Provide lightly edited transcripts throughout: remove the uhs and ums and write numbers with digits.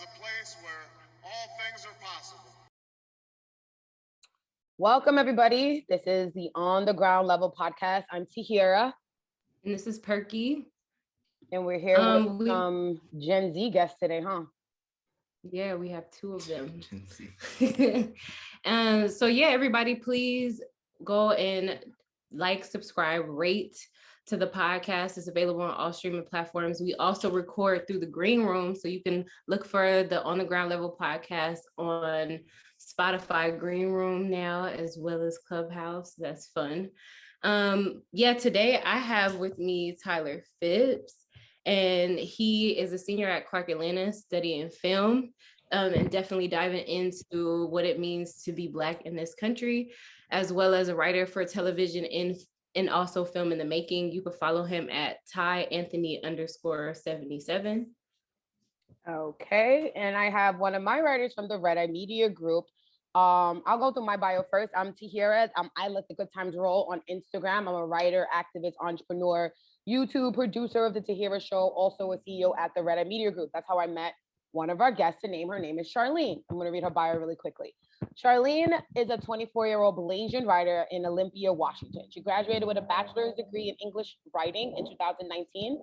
a place where all things are possible. Welcome, everybody. This is the On the Ground Level podcast. I'm Tahyira. And this is Perky. And we're here with some Gen Z guests today, huh? Yeah, we have two of them. So yeah, everybody, please go and like, subscribe, rate to the podcast. It's available on all streaming platforms. We also record through the green room, so you can look for the On the Ground Level podcast on Spotify Green Room now, as well as Clubhouse. That's fun. Today I have with me Tyler Phipps, and he is a senior at Clark Atlanta studying film, and definitely diving into what it means to be Black in this country, as well as a writer for television and also film in the making. You can follow him at TyAnthony_77. Okay, and I have one of my writers from the Red Eye Media Group. I'll go through my bio first. I'm Tahyira. I Let the Good Times Roll on Instagram. I'm a writer, activist, entrepreneur, YouTube producer of the Tahyira Show, also a CEO at the Red Eye Media Group. That's how I met one of our guests to name. Her name is Charlene. I'm going to read her bio really quickly. Charlene is a 24-year-old Blasian writer in Olympia, Washington. She graduated with a bachelor's degree in English writing in 2019.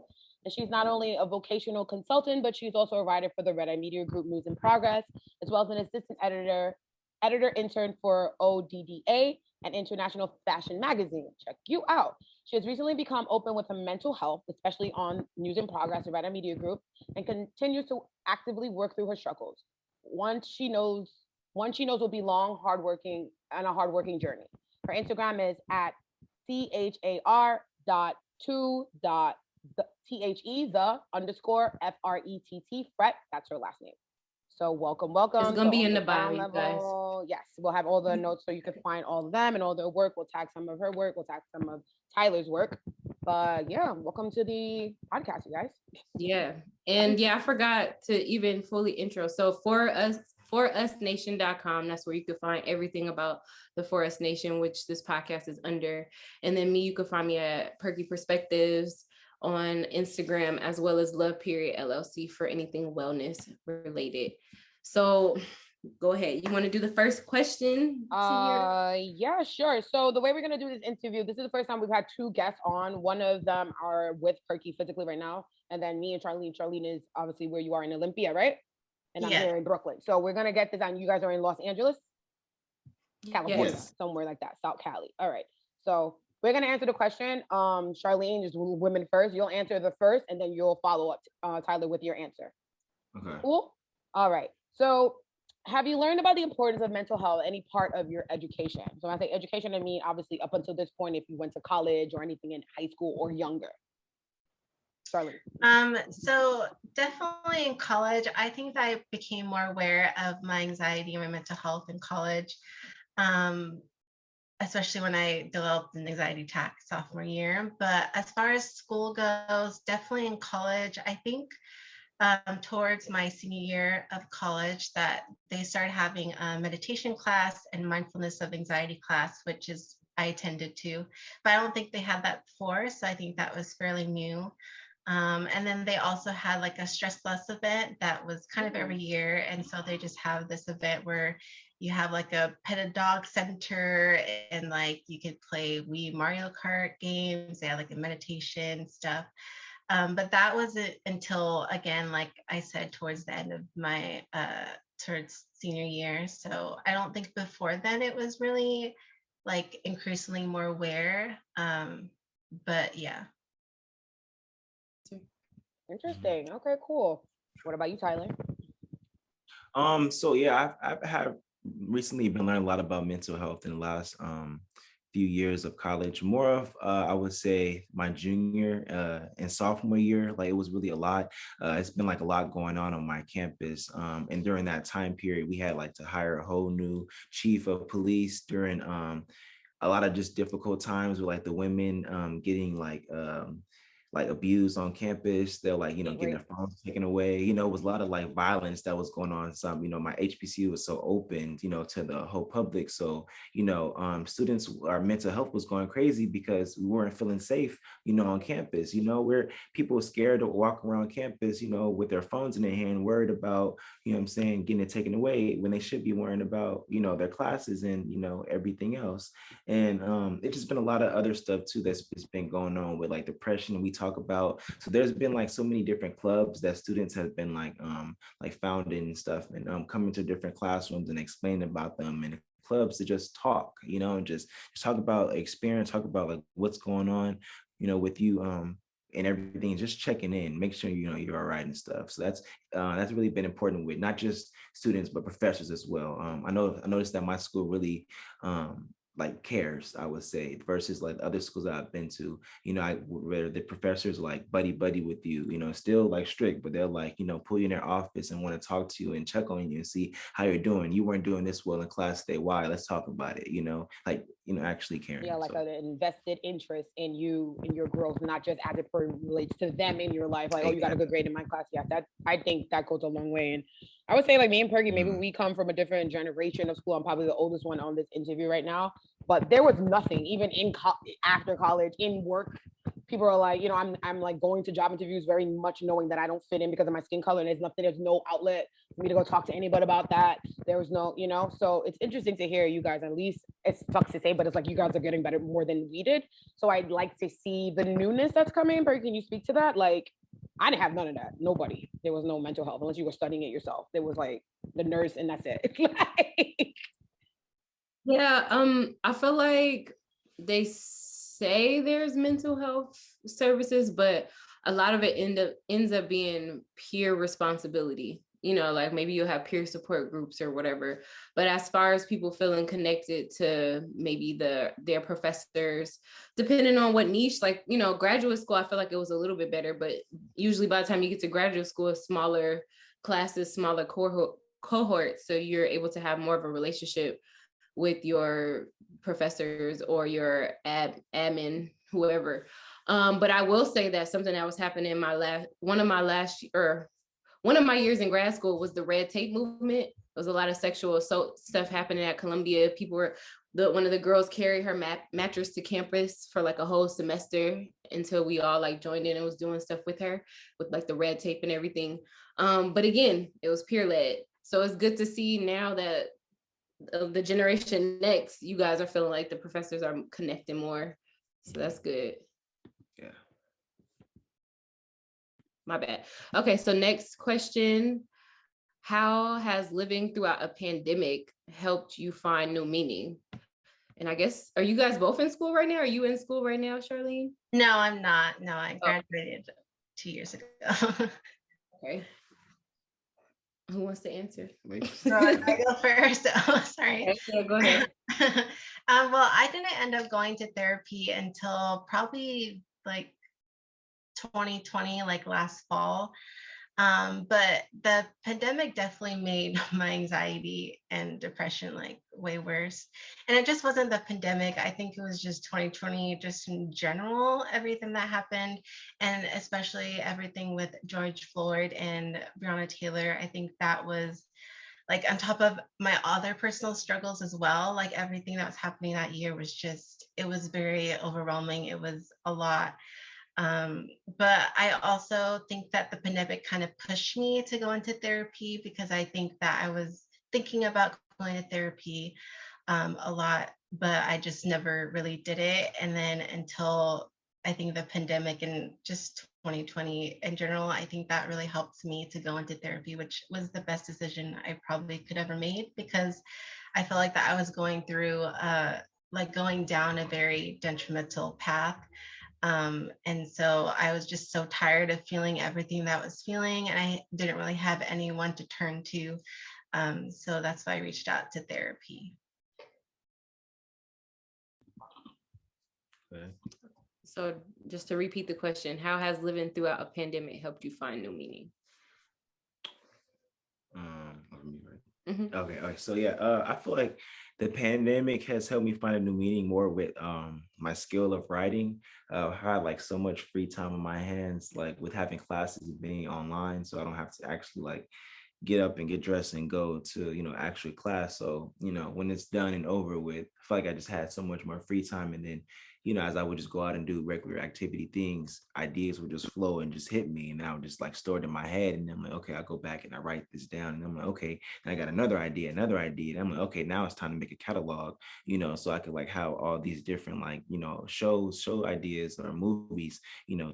And she's not only a vocational consultant, but she's also a writer for the Red Eye Media Group News in Progress, as well as an assistant editor intern for ODDA, an international fashion magazine. Check you out. She has recently become open with her mental health, especially on News in Progress, the Red Eye Media Group, and continues to actively work through her struggles. One she knows will be long, hardworking, and a hardworking journey. Her Instagram is at char.2.the_FRETT fret. That's her last name. So welcome. It's gonna be in the bio, you guys. Yes, we'll have all the notes so you can find all of them and all their work. We'll tag some of her work. We'll tag some of Tyler's work. But yeah, welcome to the podcast, you guys. Yeah, and yeah, I forgot to even fully intro. So forusnation.com, that's where you can find everything about the For Us Nation, which this podcast is under. And then you can find me at Perky Perspectives on Instagram, as well as Love Period LLC for anything wellness related. So go ahead. You want to do the first question? Yeah, sure. So the way we're gonna do this interview, this is the first time we've had two guests on. One of them are with Perky physically right now, and then me and Charlene. Charlene is obviously where you are in Olympia, right? And I'm here in Brooklyn. So we're gonna get this on. You guys are in Los Angeles, California, somewhere like that, South Cali. All right. So we're gonna answer the question. Charlene, just women first. You'll answer the first, and then you'll follow up, Tyler, with your answer. Okay. Cool. All right. So, have you learned about the importance of mental health any part of your education? So, when I say education, I mean obviously up until this point, if you went to college or anything in high school or younger. Charlene. So definitely in college, I think that I became more aware of my anxiety and my mental health in college. Especially when I developed an anxiety attack sophomore year. But as far as school goes, definitely in college, I think towards my senior year of college that they started having a meditation class and mindfulness of anxiety class, which is I attended to, but I don't think they had that before. So I think that was fairly new. And then they also had like a stress less event that was kind of every year. And so they just have this event where you have like a pet a dog center and like you could play Wii Mario Kart games. They had like a meditation stuff. But that wasn't until, again, like I said, towards the end of my, towards senior year. So I don't think before then it was really like increasingly more aware. But yeah. Interesting. Okay, cool. What about you, Tyler? So yeah, I've have recently been learning a lot about mental health in the last few years of college. More of I would say my junior and sophomore year, like it was really a lot. It's been like a lot going on my campus. And during that time period, we had like to hire a whole new chief of police during a lot of just difficult times with like the women getting like like abused on campus. They're like, getting their phones taken away. It was a lot of like violence that was going on. Some, my HBCU was so open, to the whole public. So, students, our mental health was going crazy because we weren't feeling safe, on campus. Where people were scared to walk around campus, with their phones in their hand, worried about, getting it taken away when they should be worrying about, their classes and, everything else. And it's just been a lot of other stuff too that's been going on with like depression we talk about. So there's been like so many different clubs that students have been like founding and stuff, and coming to different classrooms and explaining about them, and clubs to just talk, and just talk about experience, talk about like what's going on, with you, and everything, just checking in, make sure you're all right and stuff. So that's really been important with not just students but professors as well. I noticed that my school really like cares, I would say, versus like other schools that I've been to, where the professors like buddy with you, still like strict, but they're like, pull you in their office and want to talk to you and check on you and see how you're doing. You weren't doing this well in class today. Why? Let's talk about it, like, actually caring. Yeah, like an invested interest in you, in your growth, not just as it relates to them in your life. Like, oh, you got a good grade in my class. Yeah, that, I think that goes a long way. And I would say like me and Perky, maybe we come from a different generation of school. I'm probably the oldest one on this interview right now, but there was nothing, even in after college, in work. People are like, I'm like going to job interviews very much knowing that I don't fit in because of my skin color, and there's no outlet for me to go talk to anybody about that. There was no, so it's interesting to hear you guys, at least it sucks to say, but it's like you guys are getting better more than we did. So I'd like to see the newness that's coming. Perky, can you speak to that? Like, I didn't have none of that. Nobody. There was no mental health unless you were studying it yourself. There was like the nurse and that's it. Yeah, I feel like they say there's mental health services, but a lot of it ends up being peer responsibility. Like maybe you'll have peer support groups or whatever. But as far as people feeling connected to maybe their professors, depending on what niche, like, graduate school, I feel like it was a little bit better, but usually by the time you get to graduate school, it's smaller classes, smaller cohorts. So you're able to have more of a relationship with your professors or your admin, whoever. But I will say that something that was happening in one of my years in grad school was the red tape movement. There was a lot of sexual assault stuff happening at Columbia. One of the girls carried her mattress to campus for like a whole semester until we all like joined in and was doing stuff with her with like the red tape and everything. But again, it was peer led. So it's good to see now that the generation next, you guys are feeling like the professors are connecting more. So that's good. Yeah. My bad. Okay, so next question. How has living throughout a pandemic helped you find new meaning? And I guess, are you guys both in school right now? Are you in school right now, Charlene? No, I'm not. No, I graduated 2 years ago. Okay. Who wants to answer? I go first. Oh, sorry. Okay, yeah, go ahead. Well, I didn't end up going to therapy until probably like 2020, like last fall. But the pandemic definitely made my anxiety and depression like way worse. And it just wasn't the pandemic. I think it was just 2020, just in general, everything that happened. And especially everything with George Floyd and Breonna Taylor. I think that was like on top of my other personal struggles as well. Like everything that was happening that year was just, it was very overwhelming. It was a lot. But I also think that the pandemic kind of pushed me to go into therapy because I think that I was thinking about going to therapy a lot, but I just never really did it. And then until I think the pandemic and just 2020 in general, I think that really helped me to go into therapy, which was the best decision I probably could ever made because I felt like that I was going through like going down a very detrimental path. And so I was just so tired of feeling everything that I was feeling, and I didn't really have anyone to turn to. So that's why I reached out to therapy. Okay. So just to repeat the question, how has living throughout a pandemic helped you find new meaning? Okay. So yeah, I feel like the pandemic has helped me find a new meaning more with my skill of writing. I had like so much free time on my hands, like with having classes being online, so I don't have to actually like get up and get dressed and go to actual class. So when it's done and over with, I feel like I just had so much more free time. And then as I would just go out and do regular activity things, ideas would just flow and just hit me, and I would just like store it in my head. And I'm like, okay, I'll go back and I write this down, and I'm like, okay, and I got another idea, and I'm like, okay, now it's time to make a catalog, so I could like have all these different like show ideas or movies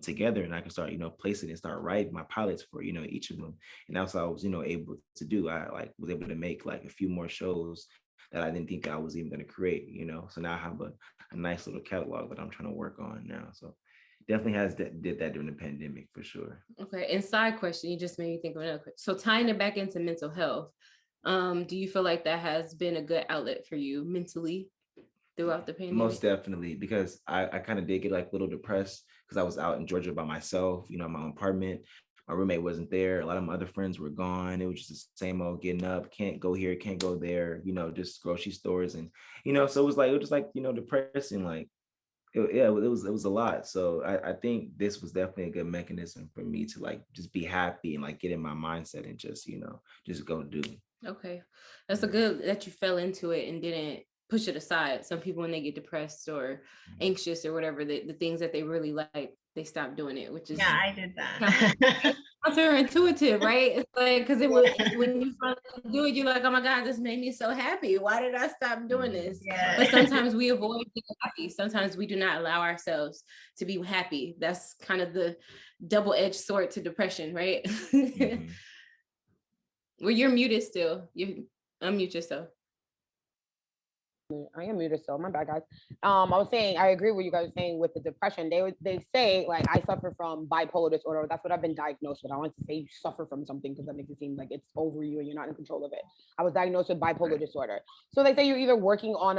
together, and I can start placing and start writing my pilots for each of them. And that's what I was able to do. I like was able to make like a few more shows that I didn't think I was even going to create. So now I have a nice little catalog that I'm trying to work on now. So definitely did that during the pandemic for sure. Okay. And side question, you just made me think of another question. So tying it back into mental health, do you feel like that has been a good outlet for you mentally throughout the pandemic? Most definitely, because I kind of did get like a little depressed because I was out in Georgia by myself, in my own apartment. My roommate wasn't there. A lot of my other friends were gone. It was just the same old getting up, can't go here, can't go there, just grocery stores. And, so it was just like, depressing. Like, it was a lot. So I think this was definitely a good mechanism for me to like just be happy and like get in my mindset and just just go do. Okay, that's a good that you fell into it and didn't push it aside. Some people, when they get depressed or anxious or whatever, the things that they really like, they stop doing it, which is I did that. counterintuitive, right? It's like, because it was when you finally do it, you're like, oh my God, this made me so happy. Why did I stop doing this? Yeah. But sometimes we avoid being happy. Sometimes we do not allow ourselves to be happy. That's kind of the double-edged sword to depression, right? Mm-hmm. Well, you're muted still. You unmute yourself. I am muted, so my bad, guys. I was saying I agree with you guys saying with the depression. They say like I suffer from bipolar disorder. That's what I've been diagnosed with. I want to say you suffer from something because that makes it seem like it's over you and you're not in control of it. I was diagnosed with bipolar disorder. So they say you're either working on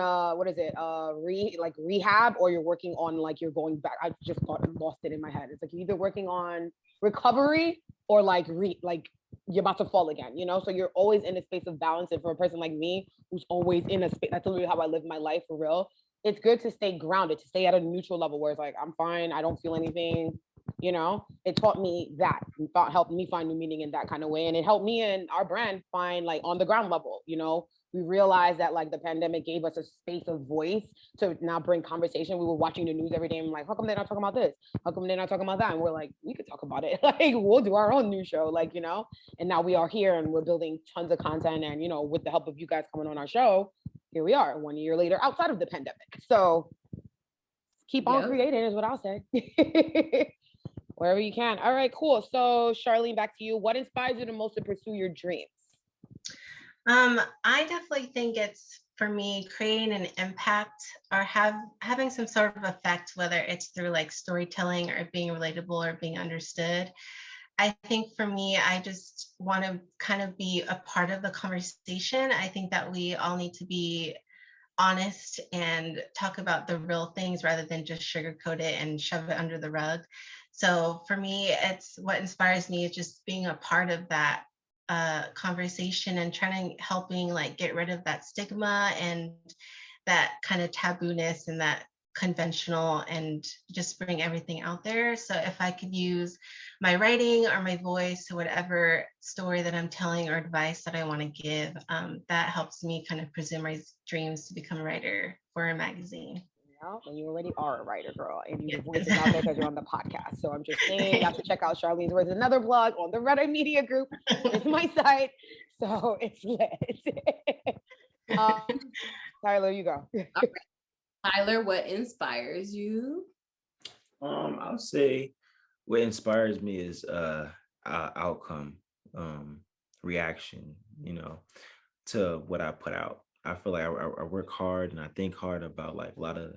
rehab, or you're working on like you're going back. I just lost it in my head. It's like you're either working on recovery or like you're about to fall again, so you're always in a space of balance. And for a person like me who's always in a space, that's literally how I live my life for real. It's good to stay grounded, to stay at a neutral level where it's like I'm fine, I don't feel anything. It taught me that, helped me find new meaning in that kind of way. And it helped me and our brand find like on the ground level. We realized that like the pandemic gave us a space of voice to now bring conversation. We were watching the news every day and like, how come they're not talking about this? How come they're not talking about that? And we're like, we could talk about it. Like we'll do our own news show, and now we are here and we're building tons of content. And, with the help of you guys coming on our show, here we are 1 year later outside of the pandemic. So keep on creating is what I'll say. Wherever you can. All right, cool. So Charlene, back to you. What inspires you the most to pursue your dreams? I definitely think it's, for me, creating an impact or having some sort of effect, whether it's through like storytelling or being relatable or being understood. I think for me, I just want to kind of be a part of the conversation. I think that we all need to be honest and talk about the real things rather than just sugarcoat it and shove it under the rug. So for me, it's what inspires me is just being a part of that conversation and trying to helping like get rid of that stigma and that kind of tabooness and that conventional and just bring everything out there. So if I could use my writing or my voice or whatever story that I'm telling or advice that I want to give, that helps me kind of pursue my dreams to become a writer for a magazine. And you already are a writer, girl, and your voice is out there because you're on the podcast. So I'm just saying, you have to check out Charlene's Words. Another blog on the Red Eye Media Group. It's my site, so it's lit. Tyler, you go. Right. Tyler, what inspires you? I'll say what inspires me is outcome, reaction, to what I put out. I feel like I work hard and I think hard about like a lot of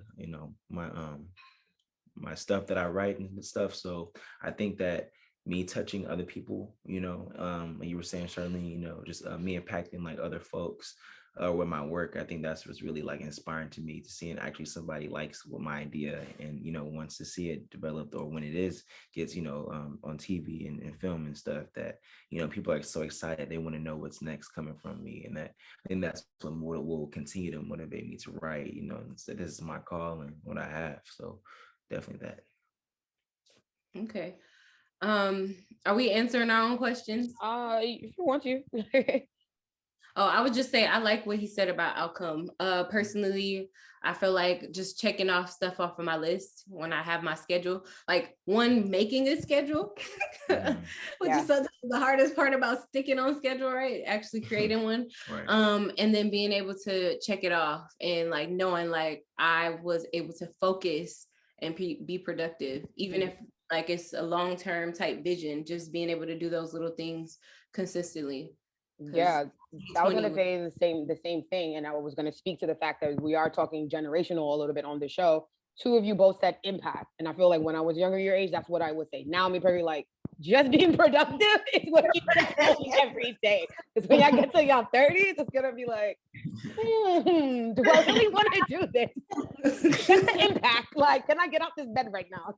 my stuff that I write and stuff. So I think that me touching other people, like you were saying, Charlene, just me impacting like other folks, with my work. I think that's what's really like inspiring to me, to seeing actually somebody likes what my idea and, you know, wants to see it developed, or when it is gets, you know, on TV and film and stuff, that, you know, people are so excited. They want to know what's next coming from me. And that, I think that's what will continue to motivate me to write, you know, and so this is my call and what I have. So definitely that. Okay. Are we answering our own questions? If you want to. Oh, I would just say I like what he said about outcome. Personally, I feel like just checking off stuff off of my list when I have my schedule, like one, making a schedule, which is sometimes the hardest part about sticking on schedule, right? Actually creating one. Right. And then being able to check it off and like knowing like I was able to focus and be productive, even if like it's a long-term type vision, just being able to do those little things consistently. Yeah, I was gonna say the same thing, and I was gonna speak to the fact that we are talking generational a little bit on the show. Two of you both said impact, and I feel like when I was younger your age, that's what I would say. Now I'm probably like, just being productive is what keeps me going every day. Because when I get to your 30s, it's gonna be like, do I really want to do this? That's the impact. Like, can I get off this bed right now?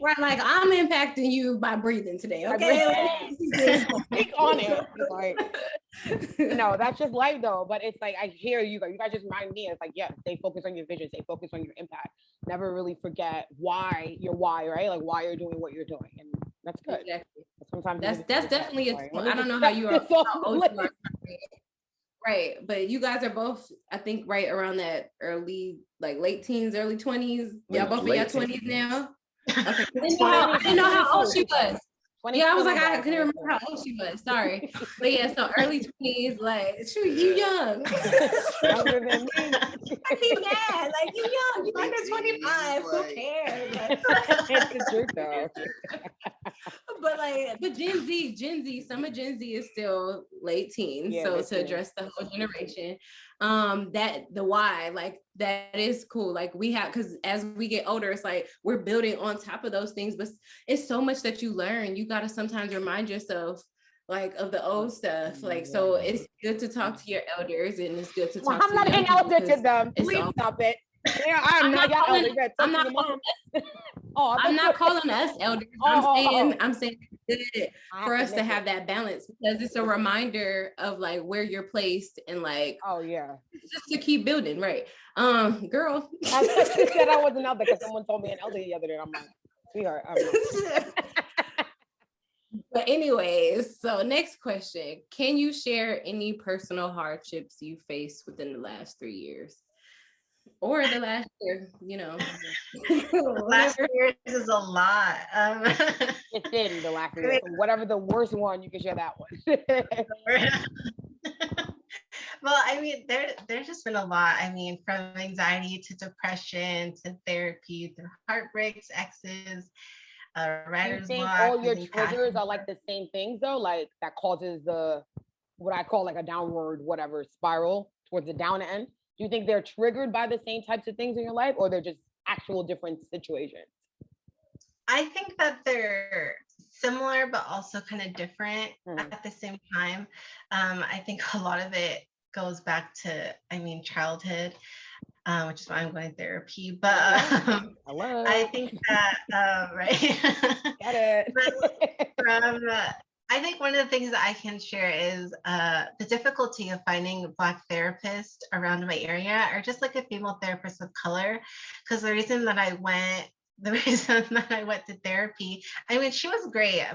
Right, like I'm impacting you by breathing today. Okay, speak on it. Like, no, that's just life though. But it's like I hear you guys. You guys just remind me. It's like, yeah, stay focused on your vision. Stay focused on your impact. Never really forget your why, right? Like why you're doing what you're doing, and that's good. Exactly. Sometimes that's definitely I don't know how you are. How old you are. Right, but you guys are both, I think, right around that early, like late teens, early 20s. Yeah, both in your 20s now. Okay. I didn't know how old she was. Yeah, I was like, I couldn't remember how old she was. Sorry, but yeah, so early 20s, like, shoot, you young. Younger than me. I keep mad, like you young, you under 25. Who cares? It's the truth, though. But Gen Z, some of Gen Z is still late teens. Yeah, so to address the whole generation, that the why, like that is cool. Like we have, because as we get older, it's like we're building on top of those things, but it's so much that you learn. You got to sometimes remind yourself like of the old stuff. Like, so it's good to talk to your elders, and it's good to talk to I'm not an elder to them. Please stop it. Yeah, I'm not your elder. I'm not calling us elders. I'm saying it's good for us to have that balance, because it's a reminder of like where you're placed and like, oh yeah, just to keep building, right? Girl, I said I was an elder because someone told me an elder the other day. I'm like, sweetheart, I'm not. But anyways, so next question: can you share any personal hardships you faced within the last 3 years? Or the last year, you know. Last 3 years is a lot. It's in the last year. So whatever the worst one, you can share that one. Well, I mean, there's just been a lot. I mean, from anxiety to depression to therapy, through heartbreaks, exes, writer's block. All your triggers are like the same things though, like that causes the what I call like a downward whatever spiral towards the down end. Do you think they're triggered by the same types of things in your life, or they're just actual different situations? I think that they're similar, but also kind of different at the same time. I think a lot of it goes back to, childhood, which is why I'm going therapy. But I think that, right? Got it. I think one of the things that I can share is the difficulty of finding a Black therapist around my area, or just like a female therapist of color. Because the reason that I went to therapy, she was great.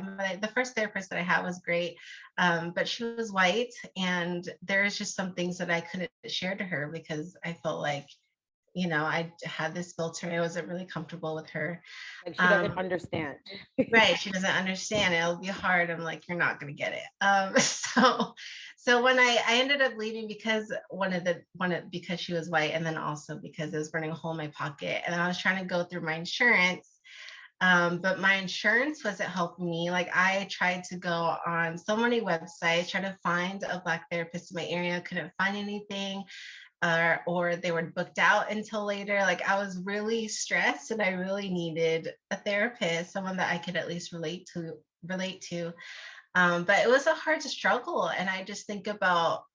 The first therapist that I had was great, but she was white, and there's just some things that I couldn't share to her because I felt like, I had this filter. I wasn't really comfortable with her. Like she doesn't understand. Right. She doesn't understand. It'll be hard. I'm like, you're not going to get it. So when I ended up leaving because because she was white, and then also because it was burning a hole in my pocket, and I was trying to go through my insurance. But my insurance wasn't helping me. Like I tried to go on so many websites, try to find a Black therapist in my area, couldn't find anything. Or they were booked out until later. Like I was really stressed, and I really needed a therapist, someone that I could at least relate to. But it was a hard struggle. And I just think about,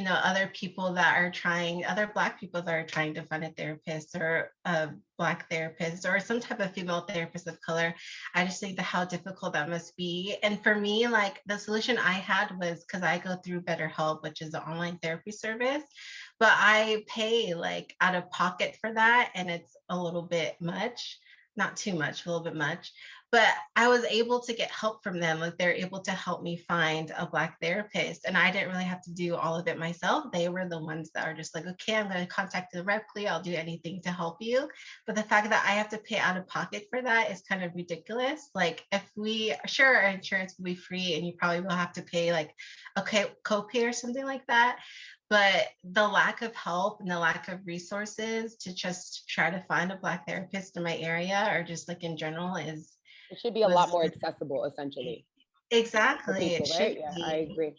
other people that are trying, other Black people that are trying to find a therapist or a Black therapist or some type of female therapist of color. I just think that how difficult that must be. And for me, like the solution I had was because I go through BetterHelp, which is an online therapy service, but I pay like out of pocket for that. And it's a little bit much, not too much, a little bit much. But I was able to get help from them. Like they're able to help me find a Black therapist. And I didn't really have to do all of it myself. They were the ones that are just like, okay, I'm going to contact you directly. I'll do anything to help you. But the fact that I have to pay out of pocket for that is kind of ridiculous. Like if sure, our insurance will be free and you probably will have to pay like a copay or something like that. But the lack of help and the lack of resources to just try to find a Black therapist in my area or just like in general it should be a lot more accessible, essentially. Exactly. People, it right? should Yeah, be. I agree.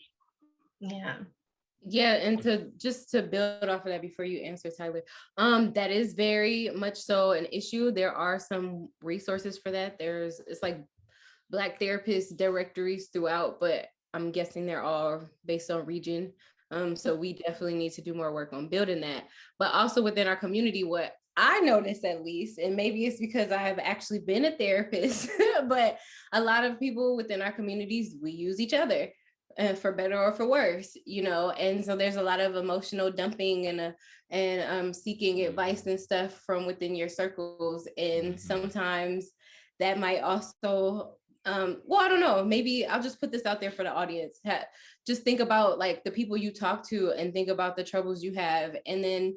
Yeah, and to build off of that before you answer, Tyler, that is very much so an issue. There are some resources for that. It's like Black therapist directories throughout, but I'm guessing they're all based on region. So we definitely need to do more work on building that. But also within our community, what I noticed at least, and maybe it's because I have actually been a therapist, but a lot of people within our communities, we use each other. For better or for worse, and so there's a lot of emotional dumping and seeking advice and stuff from within your circles, and sometimes that might also well, I don't know, maybe I'll just put this out there for the audience. Just think about like the people you talk to and think about the troubles you have, and then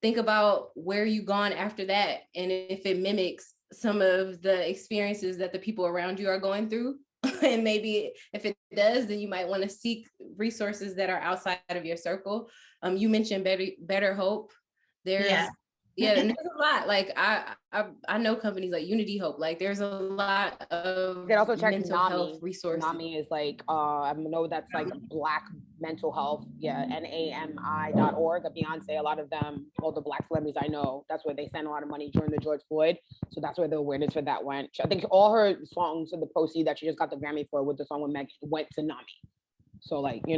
think about where you've gone after that, and if it mimics some of the experiences that the people around you are going through. And maybe if it does, then you might want to seek resources that are outside of your circle. You mentioned BetterHelp. And there's a lot. Like I know companies like Unity Hope. Like there's a lot of You can also check mental health resources. NAMI is like I know that's like Black mental health. Yeah, NAMI.org. Beyonce, a lot of them, all the Black celebrities I know, that's where they send a lot of money during the George Floyd. So that's where the awareness for that went. I think all her songs and the proceeds that she just got the Grammy for with the song with Meg went to NAMI. So like, so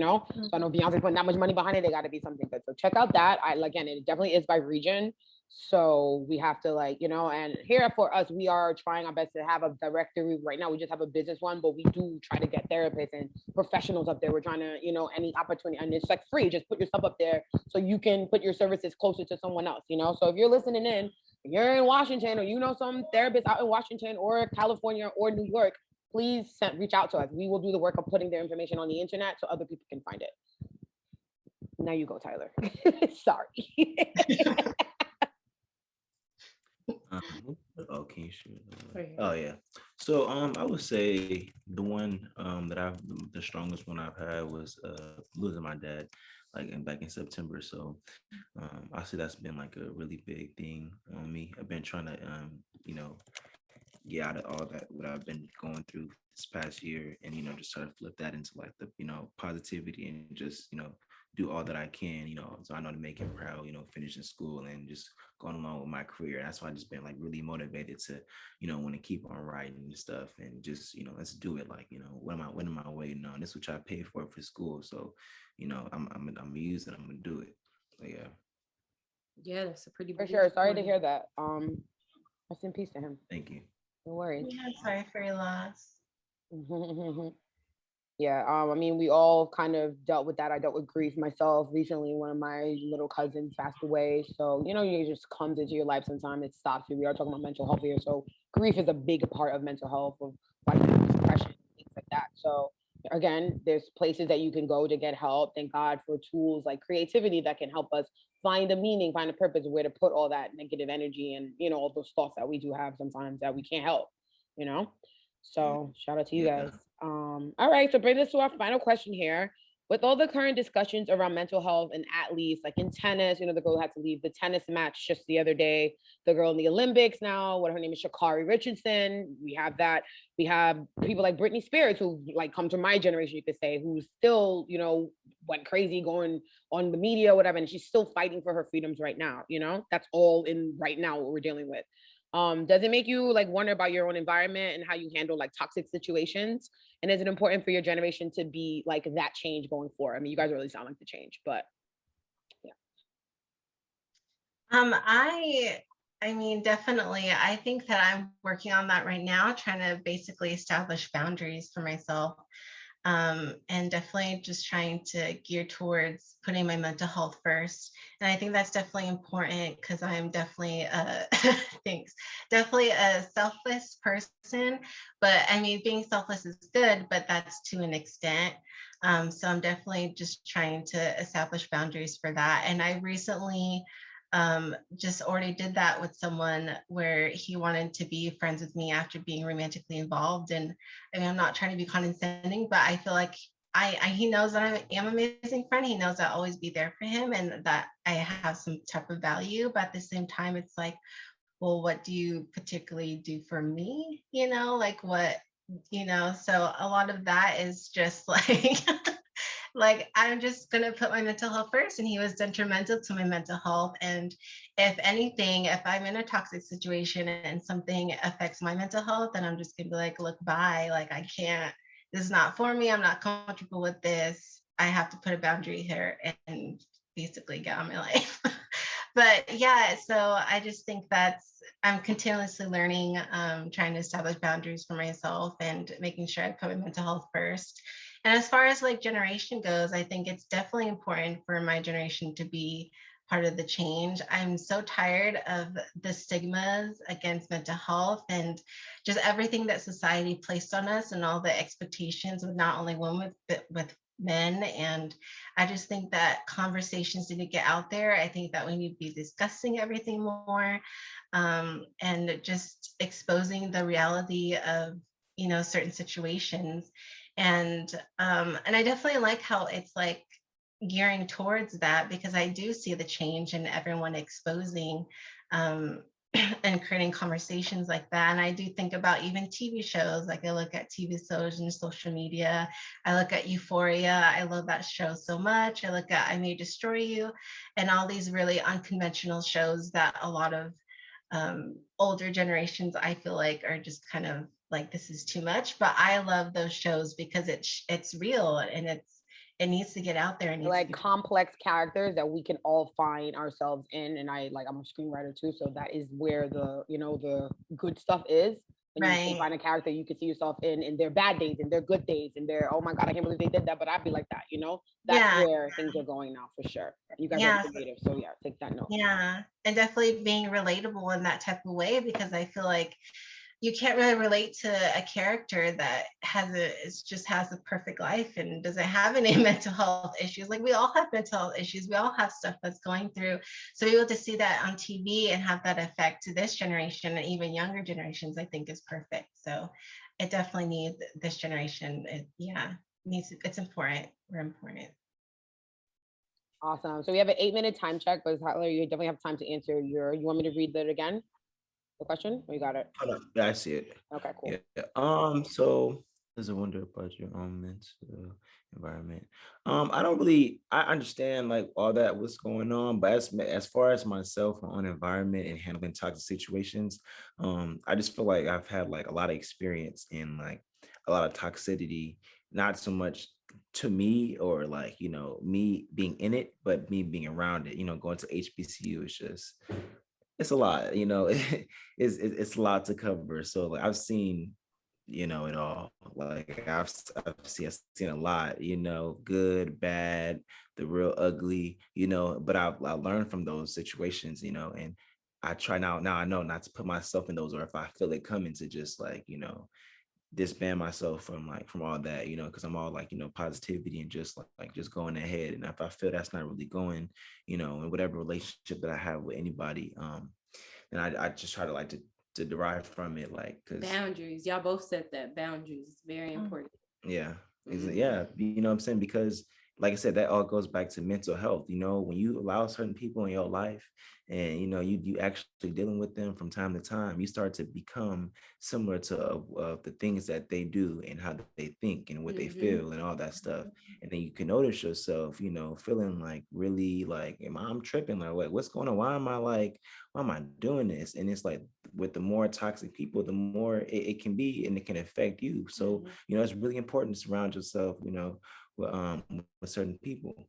I know Beyonce putting that much money behind it, they got to be something good. So check out that. Again, it definitely is by region. So we have to and here for us, we are trying our best to have a directory. Right now, we just have a business one, but we do try to get therapists and professionals up there. We're trying to, any opportunity, and it's like free. Just put yourself up there so you can put your services closer to someone else, So if you're listening in, you're in Washington or some therapist out in Washington or California or New York, please reach out to us. We will do the work of putting their information on the internet so other people can find it. Now you go, Tyler. Sorry. Okay, sure. Oh yeah. So I would say the one the strongest one I've had was losing my dad, back in September. So I say that's been like a really big thing on me. I've been trying to get out of all that what I've been going through this past year, and just try to flip that into like the positivity and just do all that I can, so I know to make him proud, finishing school and just going along with my career. That's why I just been like really motivated to, want to keep on writing and stuff and just, let's do it. Like, what am I waiting on? This is what I paid for school. So, I'm gonna use it. I'm gonna do it. So, yeah. Yeah, that's a pretty for sure. Sorry to hear that. Rest in peace to him. Thank you. No worries. Yeah, sorry for your loss. Yeah, I mean, we all kind of dealt with that. I dealt with grief myself recently. One of my little cousins passed away. So, it just comes into your life sometimes. It stops you. We are talking about mental health here. So grief is a big part of mental health, of depression, things like that. So again, there's places that you can go to get help. Thank God for tools like creativity that can help us find a meaning, find a purpose, where to put all that negative energy and, all those thoughts that we do have sometimes that we can't help, So shout out to you guys. All right, so bring this to our final question here. With all the current discussions around mental health and athletes, like in tennis, the girl had to leave the tennis match just the other day. The girl in the Olympics now, what her name is, Sha'Carri Richardson. We have that. We have people like Britney Spears, who come to my generation, you could say, who still, went crazy going on the media, whatever, and she's still fighting for her freedoms right now. That's all in right now what we're dealing with. Does it make you like wonder about your own environment and how you handle like toxic situations? And is it important for your generation to be like that change going forward? I mean, you guys really sound like the change, but yeah. I mean, definitely. I think that I'm working on that right now, trying to basically establish boundaries for myself. And definitely just trying to gear towards putting my mental health first. And I think that's definitely important because I'm definitely thanks, definitely a selfless person. But I mean, being selfless is good, but that's to an extent. So I'm definitely just trying to establish boundaries for that. And I recently just already did that with someone where he wanted to be friends with me after being romantically involved. And I mean, I'm not trying to be condescending, but I feel like he knows that I am an amazing friend. He knows I'll always be there for him and that I have some type of value. But at the same time, it's like, well, what do you particularly do for me? You know, like what, you know, so a lot of that is just like, like I'm just gonna put my mental health first, and he was detrimental to my mental health. And if anything, if I'm in a toxic situation and something affects my mental health, then I'm just gonna be like, look, bye. Like I can't. This is not for me. I'm not comfortable with this. I have to put a boundary here and basically get on my life. But yeah, so I just think I'm continuously learning, trying to establish boundaries for myself and making sure I put my mental health first. And as far as like generation goes, I think it's definitely important for my generation to be part of the change. I'm so tired of the stigmas against mental health and just everything that society placed on us and all the expectations with not only women, but with men. And I just think that conversations need to get out there. I think that we need to be discussing everything more, and just exposing the reality of, you know, certain situations. And I definitely like how it's like gearing towards that, because I do see the change in everyone exposing, and creating conversations like that. And I do think about even TV shows. Like I look at TV shows and social media. I look at Euphoria. I love that show so much. I look at I May Destroy You, and all these really unconventional shows that a lot of older generations I feel like are just kind of like, this is too much. But I love those shows because it's real, and it needs to get out there. And Like complex characters that we can all find ourselves in. And I'm a screenwriter too, so that is where the, you know, the good stuff is. And you can find a character you can see yourself in their bad days and their good days and their, oh my God, I can't believe they did that, but I'd be like that, you know? That's where things are going now for sure. You guys are creative, so yeah, take that note. Yeah, and definitely being relatable in that type of way, because I feel like you can't really relate to a character that just has a perfect life and doesn't have any mental health issues. Like we all have mental health issues. We all have stuff that's going through. So be able to see that on TV and have that effect to this generation and even younger generations, I think is perfect. So it definitely needs this generation. It's important. We're important. Awesome. So we have an 8-minute time check, but Tyler, you definitely have time to answer you want me to read that again? The question? Or you got it? Yeah, I see it. Okay, cool. Yeah. So there's a wonder about your own mental environment. I understand like all that what's going on, but as far as myself, my own environment and handling toxic situations, I just feel like I've had like a lot of experience in like a lot of toxicity, not so much to me or like, you know, me being in it, but me being around it. You know, going to HBCU is just it's a lot, you know. It's a lot to cover. So like I've seen, you know, it all. Like I've seen a lot, you know, good, bad, the real ugly, you know. But I learned from those situations, you know, and I try now I know not to put myself in those, or if I feel it coming, to just like, you know, disband myself from all that, you know, because I'm all like, you know, positivity and just like just going ahead. And if I feel that's not really going, you know, in whatever relationship that I have with anybody, then I just try to like to derive from it, like, because boundaries. Y'all both said that boundaries is very important. yeah, Mhm. yeah, you know what I'm saying? Because like I said, that all goes back to mental health. When you allow certain people in your life and, you actually dealing with them from time to time, you start to become similar to the things that they do and how they think and what they feel and all that stuff. And then you can notice yourself, feeling like really like, I'm tripping, like, what's going on? Why am I doing this? And it's like with the more toxic people, the more it can be, and it can affect you. So, it's really important to surround yourself, with certain people.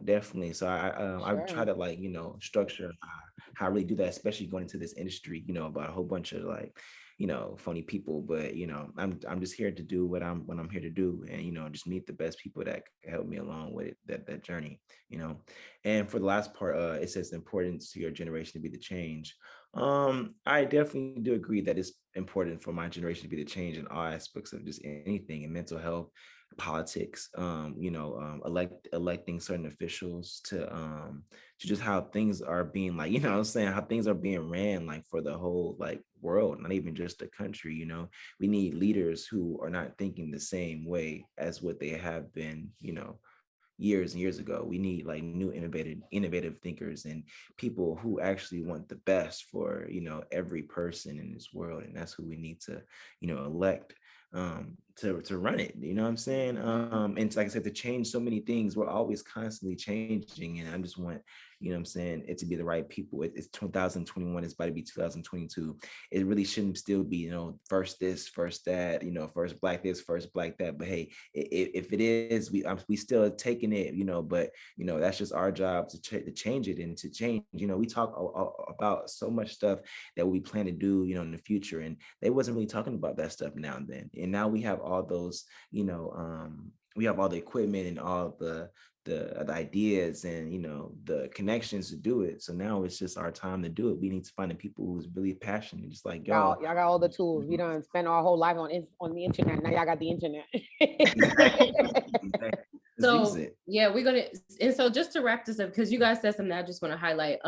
Definitely. So I try to like, structure how I really do that, especially going into this industry, about a whole bunch of like, funny people. But I'm just here to do what I'm here to do, and just meet the best people that can help me along with that journey. And for the last part, it says the importance to your generation to be the change. I definitely do agree that it's important for my generation to be the change in all aspects of just anything in mental health, politics, electing certain officials to just how things are being like, what I'm saying, how things are being ran like for the whole like world, not even just the country. We need leaders who are not thinking the same way as what they have been, years and years ago. We need like new innovative thinkers and people who actually want the best for, every person in this world. And that's who we need to, elect to run it. You know what I'm saying? And like I said, to change so many things, we're always constantly changing. And I just want, what I'm saying, it to be the right people. It's 2021, it's about to be 2022. It really shouldn't still be, first this, first that, first black this, first black that. But hey, if it is, we still taking it, but that's just our job to change it and to change. We talk about so much stuff that we plan to do, in the future, and they wasn't really talking about that stuff now and then. And now we have all those, we have all the equipment and all the ideas and the connections to do it. So now it's just our time to do it. We need to find the people who's really passionate, just like y'all. Y'all got all the tools. We don't spend our whole life on the internet. Now y'all got the internet. Exactly. So yeah, we're gonna, and so just to wrap this up, because you guys said something I just want to highlight.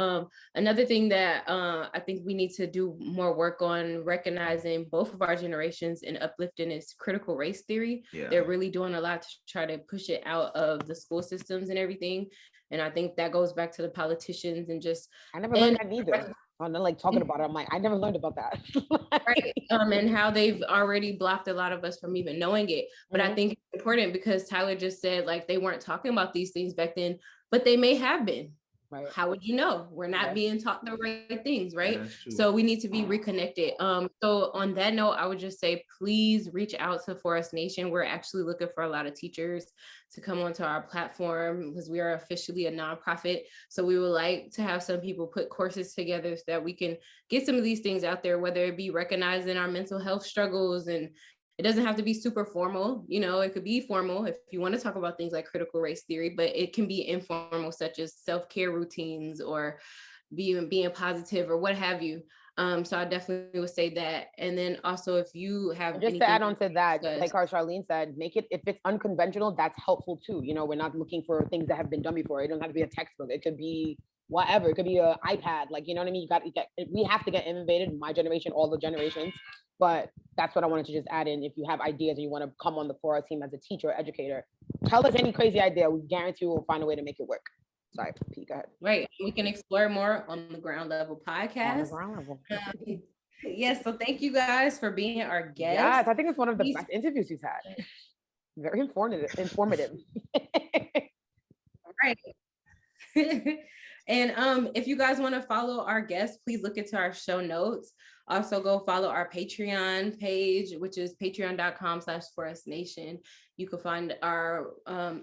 Another thing that I think we need to do more work on recognizing both of our generations and uplifting is critical race theory. Yeah. They're really doing a lot to try to push it out of the school systems and everything. And I think that goes back to the politicians and just. I never learned that either. I'm like talking about it. I'm like, I never learned about that. Right. And how they've already blocked a lot of us from even knowing it. But I think it's important because Tyler just said like they weren't talking about these things back then, but they may have been. Right. How would you know? We're not being taught the right things, right? So we need to be reconnected. So on that note, I would just say, please reach out to Forest Nation. We're actually looking for a lot of teachers to come onto our platform because we are officially a nonprofit. So we would like to have some people put courses together so that we can get some of these things out there, whether it be recognizing our mental health struggles, and it doesn't have to be super formal, it could be formal if you want to talk about things like critical race theory, but it can be informal, such as self-care routines or being positive or what have you. So I definitely would say that. And then also if you have just to add on to that, like our Charlene said, make it, if it's unconventional, that's helpful too. We're not looking for things that have been done before. It doesn't have to be a textbook. It could be whatever. It could be an iPad. Like, you know what I mean? We have to get innovative. My generation, all the generations. But that's what I wanted to just add in. If you have ideas and you want to come on the Forest team as a teacher or educator, tell us any crazy idea. We guarantee we'll find a way to make it work. Sorry, Pete, go ahead. Right. We can explore more on the Ground Level podcast. On the Ground Level. Yes. So thank you guys for being our guests. Yes, I think it's one of the best interviews we've had. Very informative. Right. And if you guys want to follow our guests, please look into our show notes. Also go follow our Patreon page, which is patreon.com/forestnation. You can find our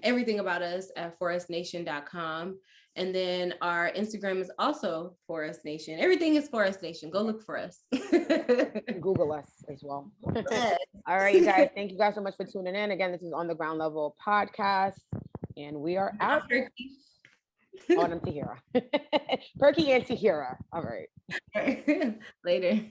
everything about us at forestnation.com. And then our Instagram is also Forest Nation. Everything is Forest Nation. Go look for us. Google us as well. All right, you guys. Thank you guys so much for tuning in. Again, this is On the Ground Level podcast, and we are out. Oh, and I'm Tahyira. Perky and Tahyira. All right. Later.